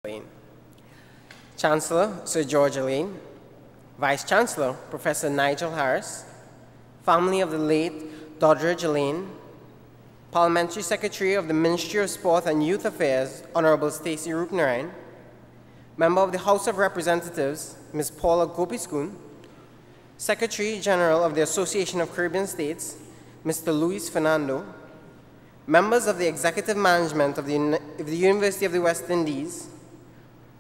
Lane. Chancellor Sir George Lane, Vice Chancellor Professor Nigel Harris, family of the late Doddridge Lane, Parliamentary Secretary of the Ministry of Sport and Youth Affairs, Honorable Stacey Roopnarayan, Member of the House of Representatives, Ms. Paula Gopiskun, Secretary General of the Association of Caribbean States, Mr. Luis Fernando, members of the Executive Management of the University of the West Indies,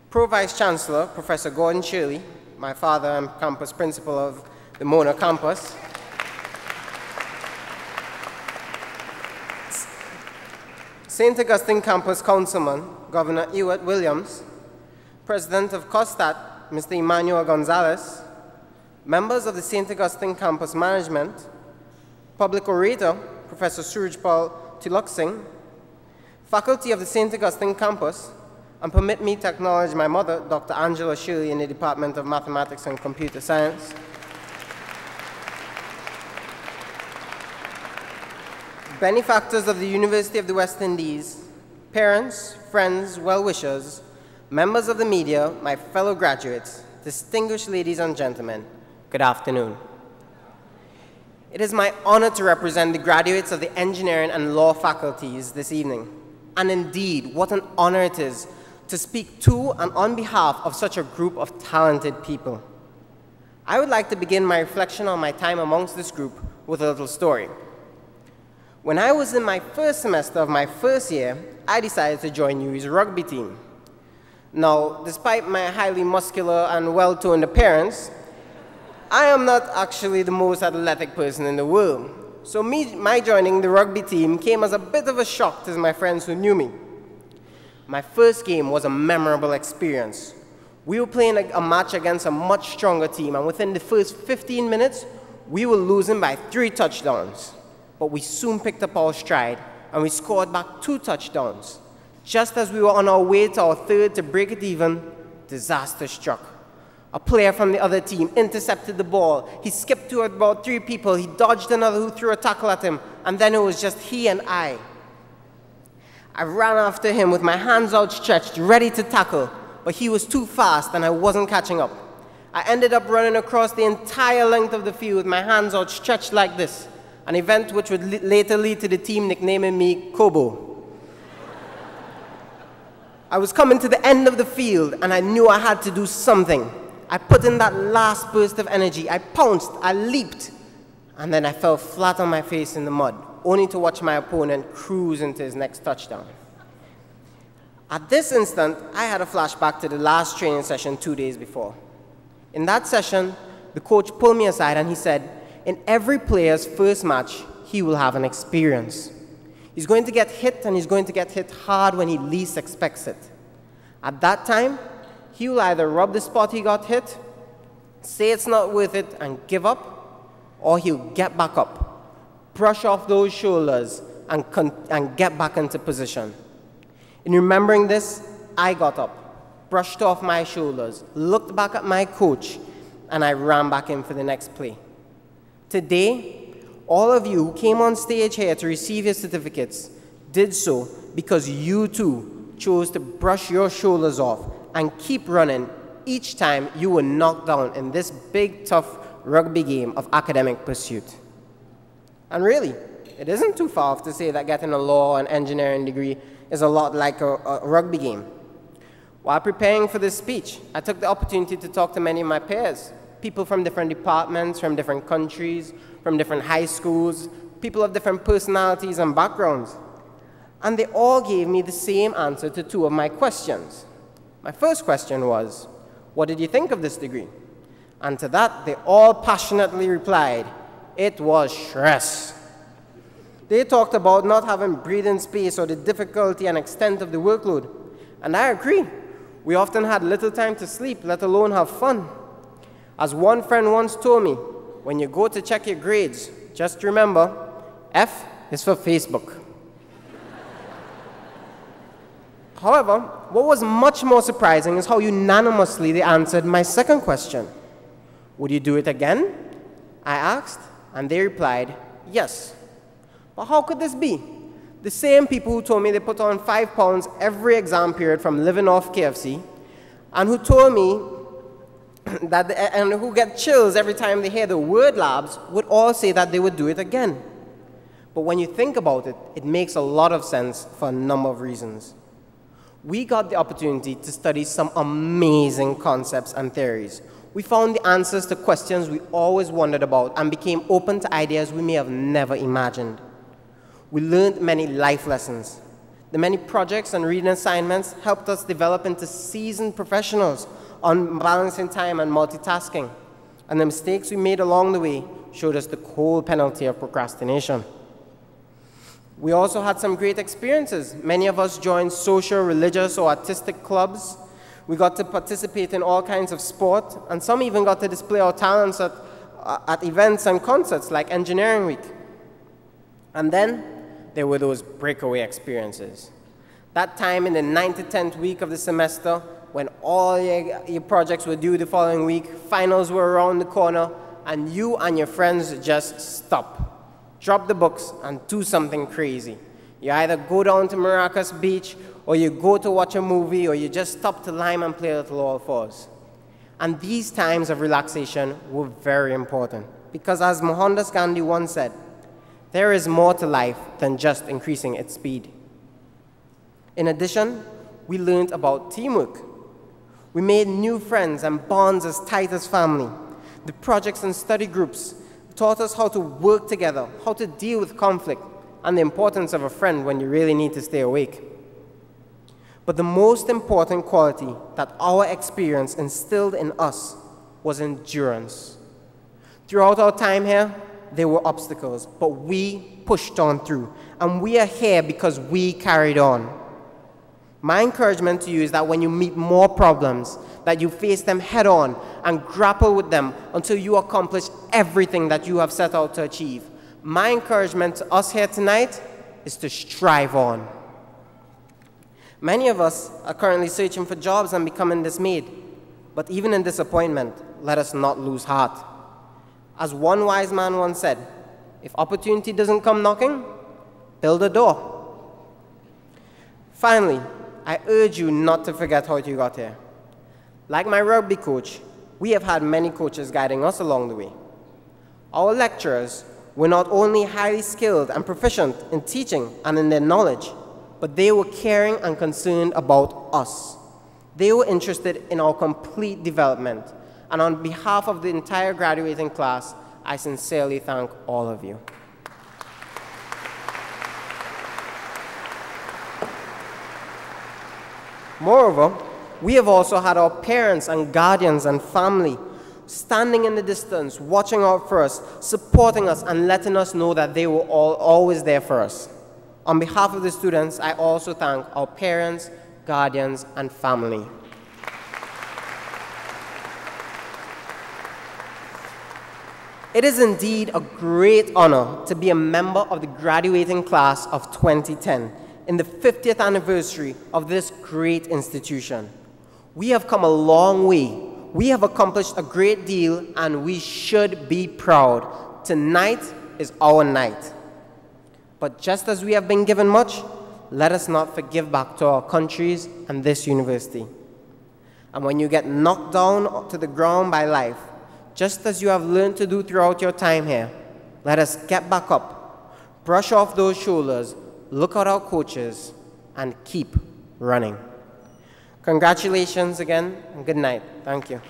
Pro-Vice Chancellor, Professor Gordon Shirley, my father and campus principal of the Mona campus, St. Augustine Campus Councilman, Governor Ewart Williams, President of COSTAT, Mr. Emmanuel Gonzalez, members of the St. Augustine Campus Management, Public Orator, Professor Surajpal Tilak Singh, faculty of the St. Augustine Campus, and permit me to acknowledge my mother, Dr. Angela Shirley, in the Department of Mathematics and Computer Science. Benefactors of the University of the West Indies, parents, friends, well-wishers, members of the media, my fellow graduates, distinguished ladies and gentlemen, good afternoon. It is my honor to represent the graduates of the engineering and law faculties this evening. And indeed, what an honor it is to speak to and on behalf of such a group of talented people. I would like to begin my reflection on my time amongst this group with a little story. When I was in my first semester of my first year, I decided to join UWI's rugby team. Now, despite my highly muscular and well-toned appearance, I am not actually the most athletic person in the world. So my joining the rugby team came as a bit of a shock to my friends who knew me. My first game was a memorable experience. We were playing a match against a much stronger team, and within the first 15 minutes, we were losing by 3 touchdowns. But we soon picked up our stride, and we scored back 2 touchdowns. Just as we were on our way to our third to break it even, disaster struck. A player from the other team intercepted the ball. He skipped to about 3 people. He dodged another who threw a tackle at him, and then it was just he and I. I ran after him with my hands outstretched, ready to tackle, but he was too fast and I wasn't catching up. I ended up running across the entire length of the field with my hands outstretched like this, an event which would later lead to the team nicknaming me Kobo. I was coming to the end of the field and I knew I had to do something. I put in that last burst of energy. I pounced, I leaped, and then I fell flat on my face in the mud, only to watch my opponent cruise into his next touchdown. At this instant, I had a flashback to the last training session 2 days before. In that session, the coach pulled me aside and he said, in every player's first match, he will have an experience. He's going to get hit, and he's going to get hit hard when he least expects it. At that time, he will either rub the spot he got hit, say it's not worth it and give up, or he'll get back up, brush off those shoulders, and get back into position. In remembering this, I got up, brushed off my shoulders, looked back at my coach, and I ran back in for the next play. Today, all of you who came on stage here to receive your certificates did so because you too chose to brush your shoulders off and keep running each time you were knocked down in this big, tough rugby game of academic pursuit. And really, it isn't too far off to say that getting a law and engineering degree is a lot like a rugby game. While preparing for this speech, I took the opportunity to talk to many of my peers, people from different departments, from different countries, from different high schools, people of different personalities and backgrounds. And they all gave me the same answer to 2 of my questions. My first question was, what did you think of this degree? And to that, they all passionately replied, it was stress. They talked about not having breathing space or the difficulty and extent of the workload. And I agree. We often had little time to sleep, let alone have fun. As one friend once told me, when you go to check your grades, just remember, F is for Facebook. However, what was much more surprising is how unanimously they answered my second question. Would you do it again? I asked, and they replied, yes. But how could this be? The same people who told me they put on 5 pounds every exam period from living off KFC, and who told me that, and who get chills every time they hear the word labs, would all say that they would do it again. But when you think about it, it makes a lot of sense for a number of reasons. We got the opportunity to study some amazing concepts and theories. We found the answers to questions we always wondered about and became open to ideas we may have never imagined. We learned many life lessons. The many projects and reading assignments helped us develop into seasoned professionals on balancing time and multitasking. And the mistakes we made along the way showed us the cold penalty of procrastination. We also had some great experiences. Many of us joined social, religious, or artistic clubs. We got to participate in all kinds of sport, and some even got to display our talents at events and concerts like Engineering Week. And then there were those breakaway experiences. That time in the 9th to 10th week of the semester, when all your projects were due the following week, finals were around the corner, and you and your friends just stop. Drop the books and do something crazy. You either go down to Maracas Beach, or you go to watch a movie, or you just stop to lime and play Little All Fours. And these times of relaxation were very important, because as Mohandas Gandhi once said, there is more to life than just increasing its speed. In addition, we learned about teamwork. We made new friends and bonds as tight as family. The projects and study groups taught us how to work together, how to deal with conflict, and the importance of a friend when you really need to stay awake. But the most important quality that our experience instilled in us was endurance. Throughout our time here, there were obstacles, but we pushed on through, and we are here because we carried on. My encouragement to you is that when you meet more problems, that you face them head on and grapple with them until you accomplish everything that you have set out to achieve. My encouragement to us here tonight is to strive on. Many of us are currently searching for jobs and becoming dismayed, but even in disappointment, let us not lose heart. As one wise man once said, if opportunity doesn't come knocking, build a door. Finally, I urge you not to forget how you got here. Like my rugby coach, we have had many coaches guiding us along the way. Our lecturers were not only highly skilled and proficient in teaching and in their knowledge, but they were caring and concerned about us. They were interested in our complete development. And on behalf of the entire graduating class, I sincerely thank all of you. Moreover, we have also had our parents and guardians and family standing in the distance, watching out for us, supporting us, and letting us know that they were always there for us. On behalf of the students, I also thank our parents, guardians, and family. It is indeed a great honor to be a member of the graduating class of 2010 in the 50th anniversary of this great institution. We have come a long way. We have accomplished a great deal, and we should be proud. Tonight is our night. But just as we have been given much, let us not forgive back to our countries and this university. And when you get knocked down to the ground by life, just as you have learned to do throughout your time here, let us get back up, brush off those shoulders, look at our coaches, and keep running. Congratulations again, and good night. Thank you.